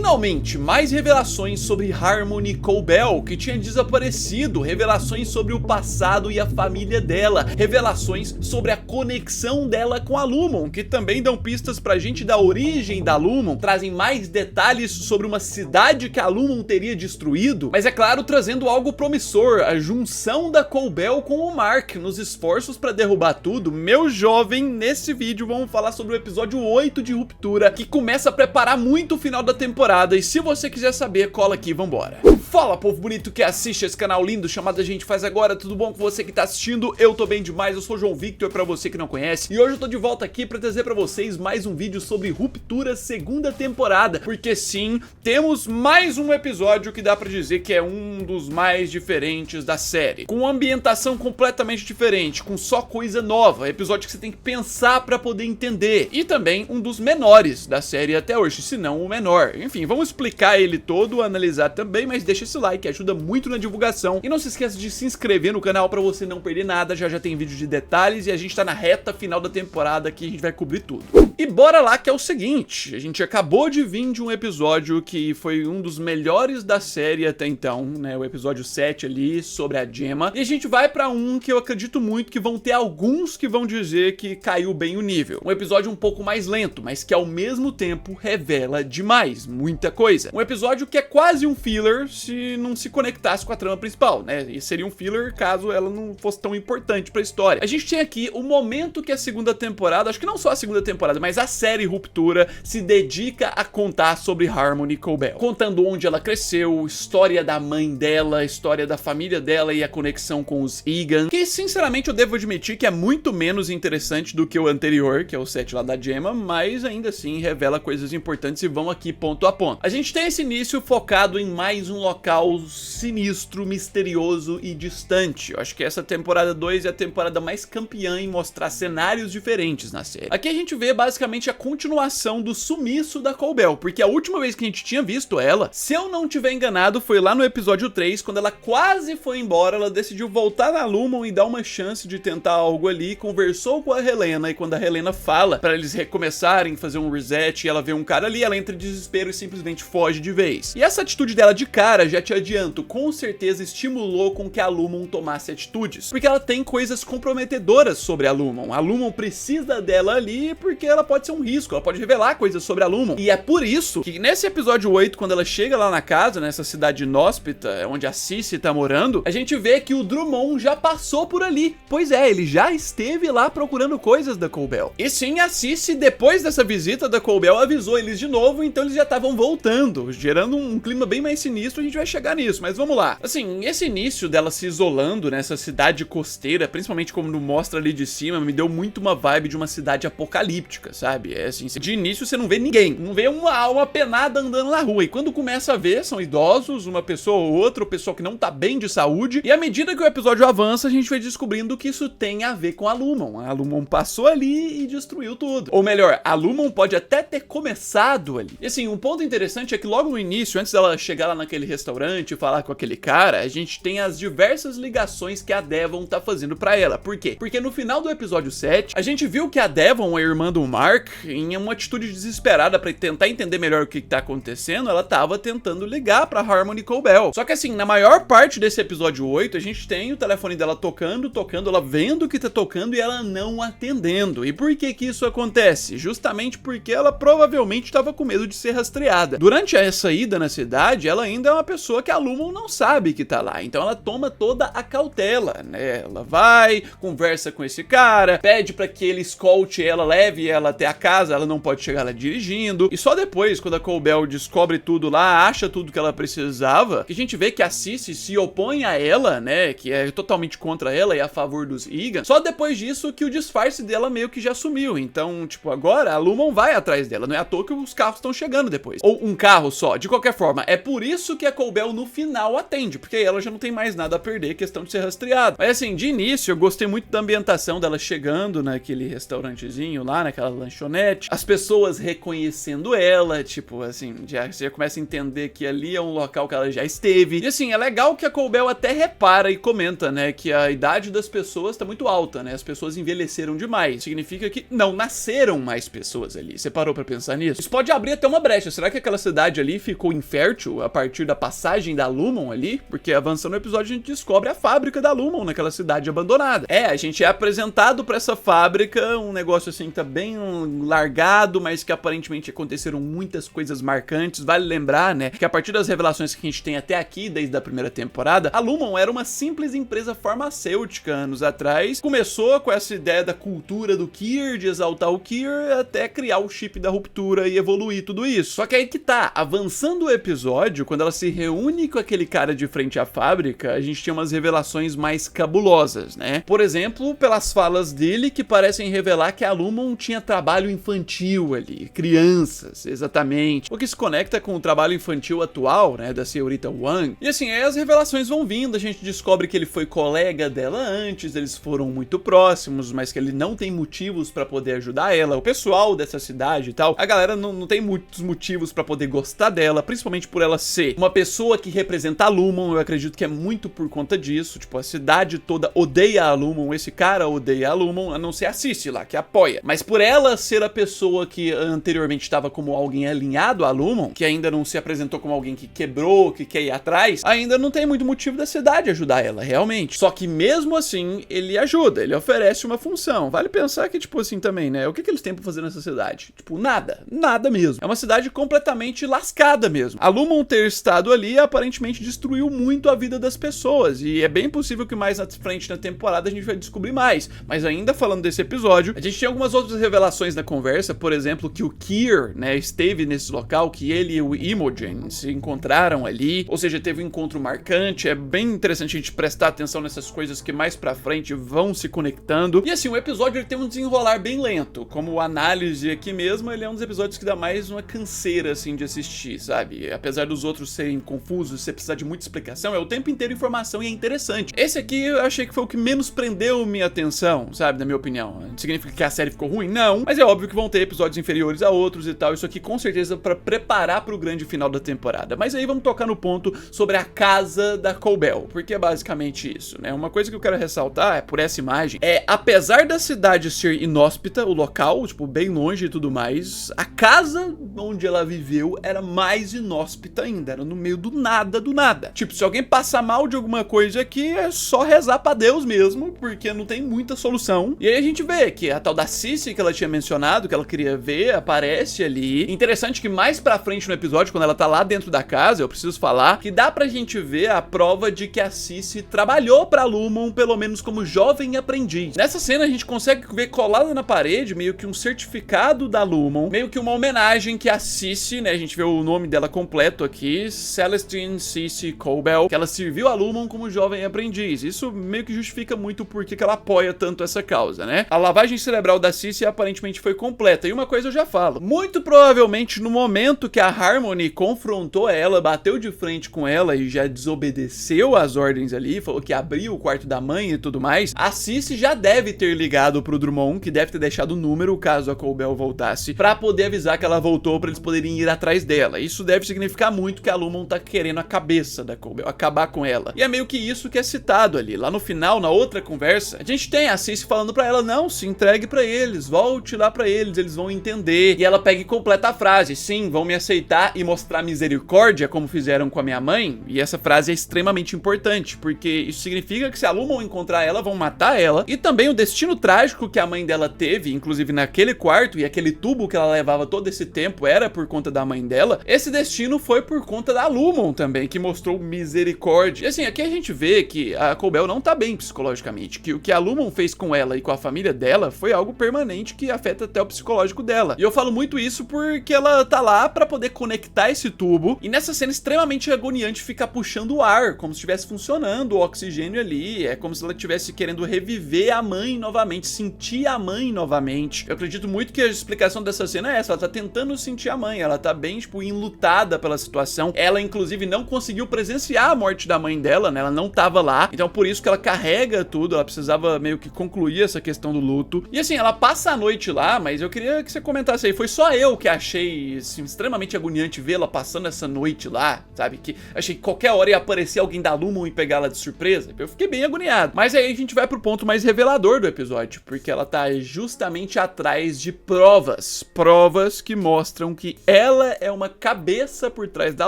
Finalmente, mais revelações sobre Harmony Coubel, que tinha desaparecido, revelações sobre o passado e a família dela, revelações sobre a conexão dela com a Lumon, que também dão pistas pra gente da origem da Lumon, trazem mais detalhes sobre uma cidade que a Lumon teria destruído, mas é claro, trazendo algo promissor, a junção da Coubel com o Mark nos esforços pra derrubar tudo. Meu jovem, nesse vídeo vamos falar sobre o episódio 8 de Ruptura, que começa a preparar muito o final da temporada, e se você quiser saber, cola aqui, vambora. Fala, povo bonito que assiste esse canal lindo chamado A Gente Faz Agora, tudo bom com você que tá assistindo? Eu tô bem demais, eu sou o João Victor, pra você que não conhece, e hoje eu tô de volta aqui pra trazer pra vocês mais um vídeo sobre Ruptura segunda temporada, porque sim, temos mais um episódio que dá pra dizer que é um dos mais diferentes da série, com uma ambientação completamente diferente, com só coisa nova, episódio que você tem que pensar pra poder entender, e também um dos menores da série até hoje, se não o menor. Enfim, vamos explicar ele todo, analisar também, mas deixa esse like, ajuda muito na divulgação, e não se esqueça de se inscrever no canal pra você não perder nada, já tem vídeo de detalhes, e a gente tá na reta final da temporada aqui, a gente vai cobrir tudo. E bora lá, que é o seguinte, a gente acabou de vir de um episódio que foi um dos melhores da série até então, né, o episódio 7 ali, sobre a Gemma, e a gente vai pra um que eu acredito muito que vão ter alguns que vão dizer que caiu bem o nível. Um episódio um pouco mais lento, mas que ao mesmo tempo revela demais, muita coisa. Um episódio que é quase um filler se não se conectasse com a trama principal, né, e seria um filler caso ela não fosse tão importante pra história. A gente tem aqui o momento que a segunda temporada, acho que não só a segunda temporada, mas a série Ruptura se dedica a contar sobre Harmony Coubel, contando onde ela cresceu, história da mãe dela, história da família dela e a conexão com os Egan, que sinceramente eu devo admitir que é muito menos interessante do que o anterior, que é o 7 lá da Gemma, mas ainda assim revela coisas importantes e vão aqui ponto a ponto. A gente tem esse início focado em mais um local sinistro, misterioso e distante. Eu acho que essa temporada 2 é a temporada mais campeã em mostrar cenários diferentes na série. Aqui a gente vê basicamente a continuação do sumiço da Coubel, porque a última vez que a gente tinha visto ela, se eu não tiver enganado, foi lá no episódio 3, quando ela quase foi embora, ela decidiu voltar na Lumon e dar uma chance de tentar algo ali, conversou com a Helena, e quando a Helena fala pra eles recomeçarem, fazer um reset, e ela vê um cara ali, ela entra em desespero e simplesmente foge de vez. E essa atitude dela de cara, já te adianto, com certeza estimulou com que a Lumon tomasse atitudes, porque ela tem coisas comprometedoras sobre a Lumon. A Lumon precisa dela ali porque ela pode ser um risco, ela pode revelar coisas sobre a Lumon. E é por isso que nesse episódio 8, quando ela chega lá na casa, nessa cidade inóspita, onde a Cici tá morando, a gente vê que o Drummond já passou por ali. Pois é, ele já esteve lá procurando coisas da Coubel. E sim, a Cici, depois dessa visita da Coubel, avisou eles de novo, então eles já estavam voltando, gerando um clima bem mais sinistro. A gente vai chegar nisso, mas vamos lá. Assim, esse início dela se isolando nessa cidade costeira, principalmente como mostra ali de cima, me deu muito uma vibe de uma cidade apocalíptica, sabe? É assim, de início você não vê ninguém, não vê uma alma penada andando na rua, e quando começa a ver, são idosos, uma pessoa ou outra, o pessoal que não tá bem de saúde, e à medida que o episódio avança, a gente vai descobrindo que isso tem a ver com a Lumon. A Lumon passou ali e destruiu tudo. Ou melhor, a Lumon pode até ter começado ali. E assim, um ponto interessante é que logo no início, antes dela chegar lá naquele restaurante e falar com aquele cara, a gente tem as diversas ligações que a Devon tá fazendo pra ela. Por quê? Porque no final do episódio 7, a gente viu que a Devon, a irmã do Mark, em uma atitude desesperada pra tentar entender melhor o que tá acontecendo, ela tava tentando ligar pra Harmony Coubel. Só que assim, na maior parte desse episódio 8, a gente tem o telefone dela tocando, ela vendo que tá tocando e ela não atendendo. E por que que isso acontece? Justamente porque ela provavelmente tava com medo de ser rastreada. Durante essa ida na cidade, ela ainda é uma pessoa que a Lumon não sabe que tá lá, então ela toma toda a cautela, né? Ela vai, conversa com esse cara, pede pra que ele escolte ela, leve ela até a casa, ela não pode chegar lá dirigindo, e só depois, quando a Coubel descobre tudo lá, acha tudo que ela precisava, que a gente vê que a Cici se opõe a ela, né? Que é totalmente contra ela e a favor dos Egan. Só depois disso que o disfarce dela meio que já sumiu, então, tipo, agora a Lumon vai atrás dela, não é à toa que os carros estão chegando depois. Ou um carro só, de qualquer forma, é por isso que a Coubel no final atende, porque ela já não tem mais nada a perder, questão de ser rastreada. Mas assim, de início, eu gostei muito da ambientação dela chegando naquele restaurantezinho lá, naquela lanchonete, as pessoas reconhecendo ela, tipo, assim, você já começa a entender que ali é um local que ela já esteve. E assim, é legal que a Coubel até repara e comenta, né, que a idade das pessoas tá muito alta, né, as pessoas envelheceram demais. Significa que não nasceram mais pessoas ali. Você parou pra pensar nisso? Isso pode abrir até uma brecha. Será que aquela cidade ali ficou infértil a partir da passagem da Lumon ali, porque avançando no episódio a gente descobre a fábrica da Lumon naquela cidade abandonada. A gente é apresentado pra essa fábrica, um negócio assim que tá bem largado, mas que aparentemente aconteceram muitas coisas marcantes. Vale lembrar, né, que a partir das revelações que a gente tem até aqui, desde a primeira temporada, a Lumon era uma simples empresa farmacêutica anos atrás. Começou com essa ideia da cultura do Kier, de exaltar o Kier, até criar o chip da ruptura e evoluir tudo isso. Só que aí que tá, avançando o episódio, quando ela se reúne com aquele cara de frente à fábrica, a gente tinha umas revelações mais cabulosas, né? Por exemplo, pelas falas dele que parecem revelar que a Lumon tinha trabalho infantil ali, crianças, exatamente. O que se conecta com o trabalho infantil atual, né, da senhorita Wang. E assim, aí as revelações vão vindo, a gente descobre que ele foi colega dela antes, eles foram muito próximos, mas que ele não tem motivos pra poder ajudar ela. O pessoal dessa cidade e tal, a galera não tem muitos motivos pra poder gostar dela, principalmente por ela ser uma pessoa que representa a Lumon. Eu acredito que é muito por conta disso, tipo, a cidade toda odeia a Lumon, esse cara odeia a Lumon, a não ser a Cici lá, que apoia. Mas por ela ser a pessoa que anteriormente estava como alguém alinhado a Lumon, que ainda não se apresentou como alguém que quebrou, que quer ir atrás, ainda não tem muito motivo da cidade ajudar ela, realmente. Só que mesmo assim, ele ajuda, ele oferece uma função. Vale pensar que, tipo assim, também, né, o que eles têm pra fazer nessa cidade? Tipo, nada mesmo. É uma cidade completamente lascada mesmo. A Lumon ter estado ali, aparentemente destruiu muito a vida das pessoas, e é bem possível que mais na frente na temporada a gente vai descobrir mais. Mas ainda falando desse episódio, a gente tem algumas outras revelações na conversa, por exemplo, que o Kier, né, esteve nesse local, que ele e o Imogen se encontraram ali, ou seja, teve um encontro marcante. É bem interessante a gente prestar atenção nessas coisas que mais pra frente vão se conectando. E assim, o episódio ele tem um desenrolar bem lento, como análise aqui mesmo, ele é um dos episódios que dá mais uma canseira, assim, de assistir, sabe? Apesar dos outros serem confusos, você precisar de muita explicação, é o tempo inteiro informação e é interessante. Esse aqui eu achei que foi o que menos prendeu minha atenção, sabe, na minha opinião. Significa que a série ficou ruim? Não, mas é óbvio que vão ter episódios inferiores a outros e tal, isso aqui com certeza pra preparar pro grande final da temporada. Mas aí vamos tocar no ponto sobre a casa da Cobell, porque é basicamente isso, né? Uma coisa que eu quero ressaltar, é por essa imagem, apesar da cidade ser inóspita, o local, tipo, bem longe e tudo mais, a casa onde ela viveu era mais inóspita ainda, era no meio do nada, do nada. Tipo, se alguém passar mal de alguma coisa aqui, é só rezar pra Deus mesmo, porque não tem muita solução. E aí a gente vê que a tal da Cici que ela tinha mencionado, que ela queria ver, aparece ali. Interessante que mais pra frente no episódio, quando ela tá lá dentro da casa, eu preciso falar, que dá pra gente ver a prova de que a Cici trabalhou pra Lumon, pelo menos como jovem aprendiz. Nessa cena a gente consegue ver colado na parede, meio que um certificado da Lumon, meio que uma homenagem que a Cici, né, a gente vê o nome dela completo aqui, Celestine Cici Cobell, que ela serviu a Lumon como jovem aprendiz. Isso meio que justifica muito porque que ela apoia tanto essa causa, né? A lavagem cerebral da Cici aparentemente foi completa. E uma coisa eu já falo, muito provavelmente no momento que a Harmony confrontou ela, bateu de frente com ela e já desobedeceu às ordens ali, falou que abriu o quarto da mãe e tudo mais, a Cici já deve ter ligado pro Drummond, que deve ter deixado o número caso a Cobell voltasse, pra poder avisar que ela voltou, pra eles poderem ir atrás dela. Isso deve significar muito que a Lumon tá querendo a cabeça da Cobell, acabar com ela. E é meio que isso que é citado ali. Lá no final, na outra conversa, a gente tem a Cici falando pra ela, não, se entregue pra eles, volte lá pra eles vão entender. E ela pega e completa a frase, sim, vão me aceitar e mostrar misericórdia, como fizeram com a minha mãe. E essa frase é extremamente importante, porque isso significa que se a Lumon encontrar ela, vão matar ela. E também o destino trágico que a mãe dela teve, inclusive naquele quarto, e aquele tubo que ela levava todo esse tempo era por conta da mãe dela, esse destino foi por conta da Lumon também, que mostrou misericórdia. E assim, aqui a gente vê que a Cobell não tá bem psicologicamente, que o que a Lumon fez com ela e com a família dela foi algo permanente que afeta até o psicológico dela. E eu falo muito isso porque ela tá lá pra poder conectar esse tubo, e nessa cena extremamente agoniante ficar puxando o ar, como se estivesse funcionando o oxigênio ali, é como se ela estivesse querendo reviver a mãe novamente, sentir a mãe novamente. Eu acredito muito que a explicação dessa cena é essa, ela tá tentando sentir a mãe, ela tá bem, tipo, enlutada pela situação. Ela, inclusive, não conseguiu presenciar a morte da mãe dela, né, ela não tava lá, então por isso que ela carrega tudo, ela precisava meio que concluir essa questão do luto. E assim, ela passa a noite lá, mas eu queria que você comentasse aí, foi só eu que achei, assim, extremamente agoniante vê-la passando essa noite lá, sabe, que achei que qualquer hora ia aparecer alguém da Lumon e pegar ela de surpresa, eu fiquei bem agoniado. Mas aí a gente vai pro ponto mais revelador do episódio, porque ela tá justamente atrás de provas que mostram que ela é uma cabeça por trás da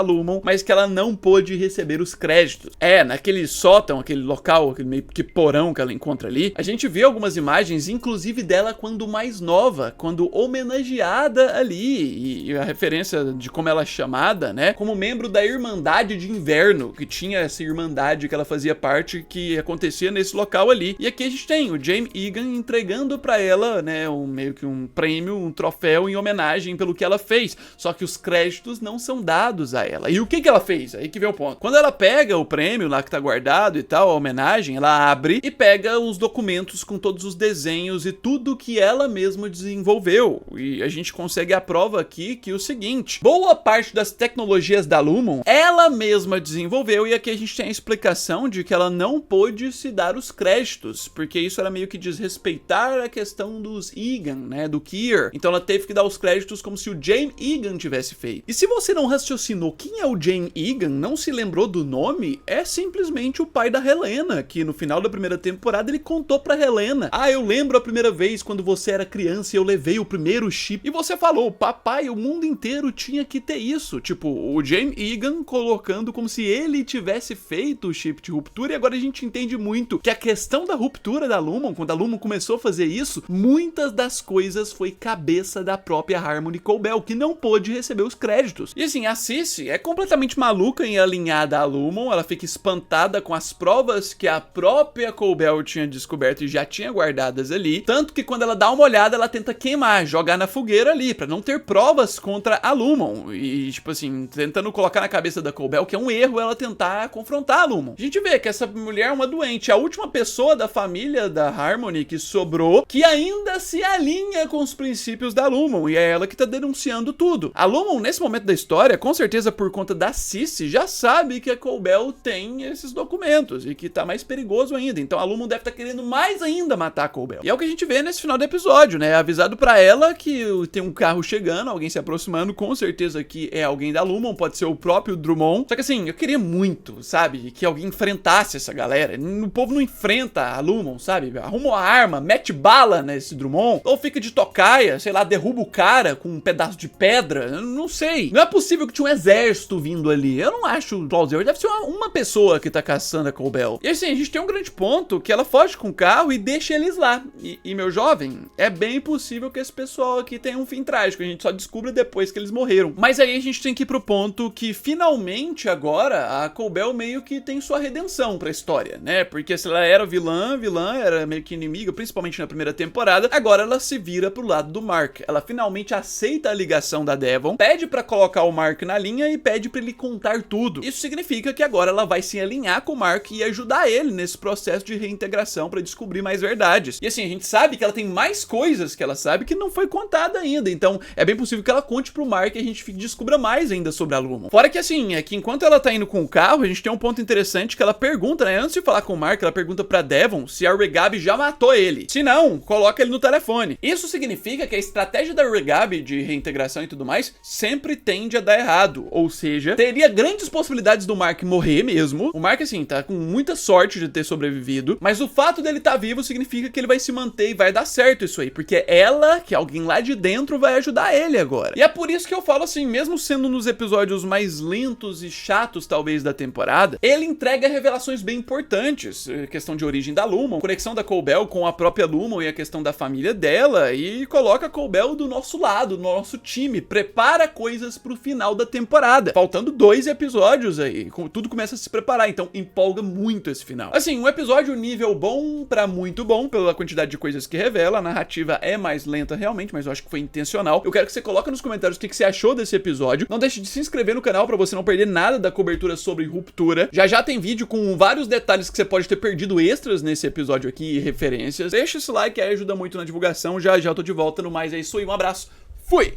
Lumon, mas que ela não pôde receber os créditos. Naquele sótão, aquele local, aquele meio que porão que ela encontra ali, a gente vê algumas imagens, inclusive dela quando mais nova, quando homenageada ali, e a referência de como ela é chamada, né, como membro da Irmandade de Inverno, que tinha essa irmandade que ela fazia parte, que acontecia nesse local ali. E aqui a gente tem o Jaime Egan entregando pra ela, né, meio que um prêmio, um troféu em homenagem pelo que ela fez, só que os créditos não são dados a ela. E o que ela fez? Aí que vem o ponto. Quando ela pega o prêmio lá que tá guardado e tal, a homenagem, ela abre e pega os documentos com todos os desenhos e tudo que ela mesma desenvolveu. E a gente consegue a prova aqui que o seguinte: boa parte das tecnologias da Lumon ela mesma desenvolveu, e aqui a gente tem a explicação de que ela não pôde se dar os créditos, porque isso era meio que desrespeitar a questão dos Egan, né, do Kier. Então ela teve que dar os créditos como se o Jaime Egan tivesse feito. E se você não raciocinou quem é o Jaime Egan, não se lembrou do nome, é simplesmente o pai da Helena, que no final da primeira temporada ele contou pra Helena: eu lembro a primeira vez quando você era criança e eu levei o primeiro chip, e você falou, papai, o mundo inteiro tinha que ter isso. Tipo, o Jaime Egan colocando como se ele tivesse feito o chip de ruptura, e agora a gente entende muito que a questão da ruptura da Lumon, quando a Lumon começou a fazer isso, muitas das coisas foi cabeça da própria Harmony Coubel, que não pôde receber os créditos. E assim, a Cici é completamente maluca em alinhada à Lumon, ela fica espantada com as provas que a própria Coubel tinha descoberto e já tinha guardadas ali, tanto que quando ela dá uma olhada, ela tenta queimar, jogar na fogueira ali, pra não ter provas contra a Lumon, e tipo assim, tentando colocar na cabeça da Coubel que é um erro ela tentar confrontar a Lumon. A gente vê que essa mulher é uma doente, a última pessoa da família da Harmony que sobrou, que ainda se alinha com os princípios da Lumon, e é ela que tá denunciando tudo. A Lumon, nesse momento da história, com certeza por conta da Cici, já sabe que a Coubel tem esses documentos, e que tá mais perigoso ainda, então a Lumon deve estar querendo mais ainda matar a Coubel. E é o que a gente vê nesse final do episódio, né, avisado pra ela que tem um carro chegando, alguém se aproximando, com certeza que é alguém da Lumon, pode ser o próprio Drummond, só que assim, eu queria muito, sabe, que alguém enfrentasse essa galera. O povo não enfrenta a Lumon, sabe, arruma uma arma, mete bala nesse Drummond, ou fica de tocaia, sei lá, derruba o cara com um pedaço de pedra, eu não sei. Não é possível que tinha um exército vindo ali, eu não acho plausível, deve ser uma pessoa que tá caçando a Coubel. E assim, a gente tem um grande ponto, que ela foge com o carro e deixa eles lá. E meu jovem, é bem possível que esse pessoal aqui tenha um fim trágico, a gente só descobre depois que eles morreram. Mas aí a gente tem que ir pro ponto que finalmente agora a Coubel meio que tem sua redenção pra história, né? Porque se ela era vilã era meio que inimiga, principalmente na primeira temporada, agora ela se vira pro lado do Mark. Ela finalmente aceita a ligação da Devon, pede pra colocar o Mark na linha e pede pra ele contar tudo. Isso significa que agora ela vai se alinhar com o Mark e ajudar ele nesse processo de reintegração pra descobrir mais verdades. E assim, a gente sabe que ela tem mais coisas que ela sabe que não foi contada ainda, então é bem possível que ela conte pro Mark e a gente descubra mais ainda sobre a Lumon. Fora que assim, é que enquanto ela tá indo com o carro, a gente tem um ponto interessante que ela pergunta, né, antes de falar com o Mark, ela pergunta pra Devon se a Regabi já matou ele. Se não, coloca ele no telefone. Isso significa que a estratégia da Regabi de reintegração e tudo mais sempre tende a dar errado, ou seja, teria grandes possibilidades do Mark morrer mesmo. O Mark assim, tá com muita sorte de ter sobrevivido, mas o fato dele tá vivo significa que ele vai se manter e vai dar certo isso aí, porque ela, que alguém lá de dentro, vai ajudar ele agora. E é por isso que eu falo assim, mesmo sendo nos episódios mais lentos e chatos talvez da temporada, ele entrega revelações bem importantes, questão de origem da Lumon, conexão da Coubel com a própria Lumon e a questão da família dela, e coloca a Coubel do nosso lado, do nosso time, prepara coisas pro final da temporada, faltando 2 episódios aí, tudo começa a se preparar, então empolga muito esse final. Assim, um episódio nível bom pra muito bom, pela quantidade de coisas que revela, a narrativa é mais lenta realmente, mas eu acho que foi intencional. Eu quero que você coloque nos comentários o que você achou desse episódio, não deixe de se inscrever no canal pra você não perder nada da cobertura sobre ruptura, já tem vídeo com vários detalhes que você pode ter perdido extras nesse episódio aqui e referências. Deixa esse like aí, ajuda muito na divulgação, já eu tô de volta, no mais é isso aí, um abraço, fui!